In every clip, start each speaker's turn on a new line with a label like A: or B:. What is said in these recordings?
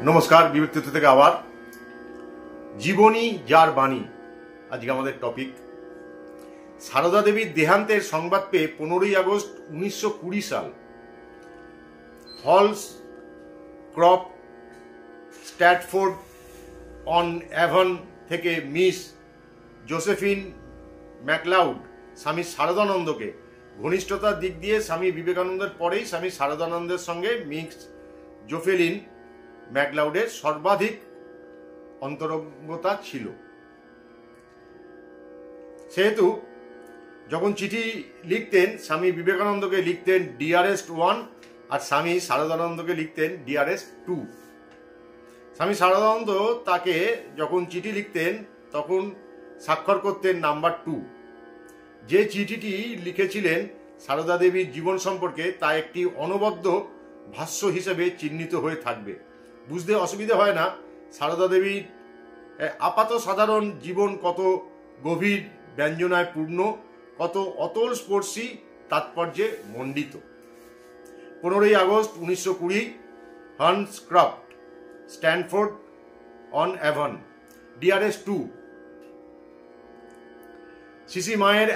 A: নমস্কার, বিবর্তিত থেকে আবার জীবনী যার বাণী। আজকে আমাদের টপিক সারদা দেবীর দেহান্তের সংবাদ পেয়ে 15ই আগস্ট 1920 সাল হলস ক্রপ স্ট্যাটফোর্ড অন অ্যাভন থেকে মিস জোসেফিন ম্যাকলাউড স্বামী শারদানন্দকে ঘনিষ্ঠতার দিক দিয়ে স্বামী বিবেকানন্দের পরেই স্বামী শারদানন্দের সঙ্গে মিস জোফেলিন ম্যাকলাউডের সর্বাধিক অন্তরঙ্গতা ছিল। সেহেতু যখন চিঠি লিখতেন স্বামী বিবেকানন্দকে লিখতেন ডিয়ারেস্ট 1 আর স্বামী শারদানন্দকে লিখতেন ডিয়ারেস্ট 2। স্বামী শারদানন্দ তাকে যখন চিঠি লিখতেন তখন স্বাক্ষর করতেন নাম্বার 2। যে চিঠিটি লিখেছিলেন সারদা দেবীর জীবন সম্পর্কে তা একটি অনবদ্য ভাষ্য হিসেবে চিহ্নিত হয়ে থাকবে। বুঝতে অসুবিধা হয় না সারদা দেবীর আপাত সাধারণ জীবন কত গভীর ব্যঞ্জনায় পূর্ণ, কত অতল স্পর্শী তাৎপর্যে মণ্ডিত। 15ই August 1920 Hans Kraft Stanford on Avon DRS 2। সিসি মায়ের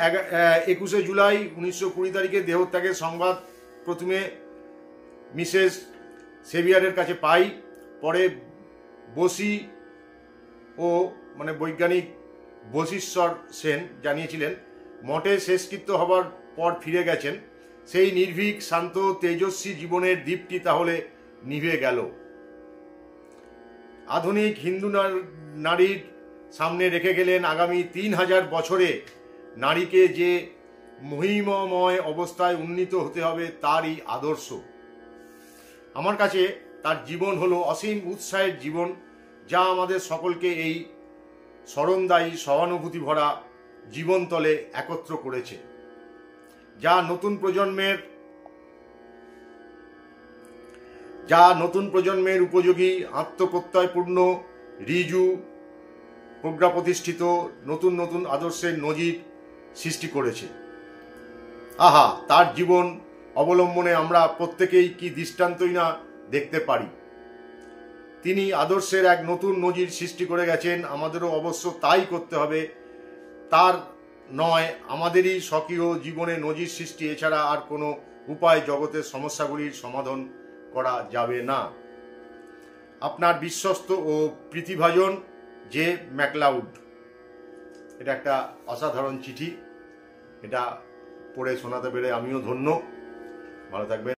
A: 21শে জুলাই 1920 তারিখে দেহত্যাগের সংবাদ প্রথমে মিসেস সেভিয়ারের কাছে পাই। পরে বসি ও বৈজ্ঞানিক বশিশ্বর সেন জানিয়েছিলেন মঠে শেষকৃত্য হবার পর ফিরে গেছেন। সেই নির্ভীক শান্ত তেজস্বী জীবনের দীপটি তাহলে নিভে গেল। আধুনিক হিন্দু নারীর সামনে রেখে গেলেন আগামী 3000 বছরে নারীকে যে মহিমময় অবস্থায় উন্নীত হতে হবে তারই আদর্শ। আমার কাছে তার জীবন হলো অসীম উৎসাহের জীবন, যা আমাদের সকলকে এই স্মরণদায়ী সহানুভূতি ভরা জীবনতলে একত্র করেছে, যা নতুন প্রজন্মের উপযোগী, আত্মপ্রত্যয়পূর্ণ, ঋজু, প্রজ্ঞা প্রতিষ্ঠিত নতুন নতুন আদর্শের নজির সৃষ্টি করেছে। আহা, তার জীবন অবলম্বনে আমরা প্রত্যেকেই কি দৃষ্টান্তই না দেখতে পারি। তিনি আদর্শের এক নতুন নজির সৃষ্টি করে গেছেন, আমাদেরও অবশ্য তাই করতে হবে। তার নয়, আমাদেরই স্বকীয় জীবনে নজির সৃষ্টি, এছাড়া আর কোনো উপায় জগতের সমস্যাগুলির সমাধান করা যাবে না। আপনার বিশ্বস্ত ও প্রীতিভাজন জে ম্যাকলাউড। এটা একটা অসাধারণ চিঠি, এটা পড়ে শোনাতে পেরে আমিও ধন্য। ভালো থাকবেন।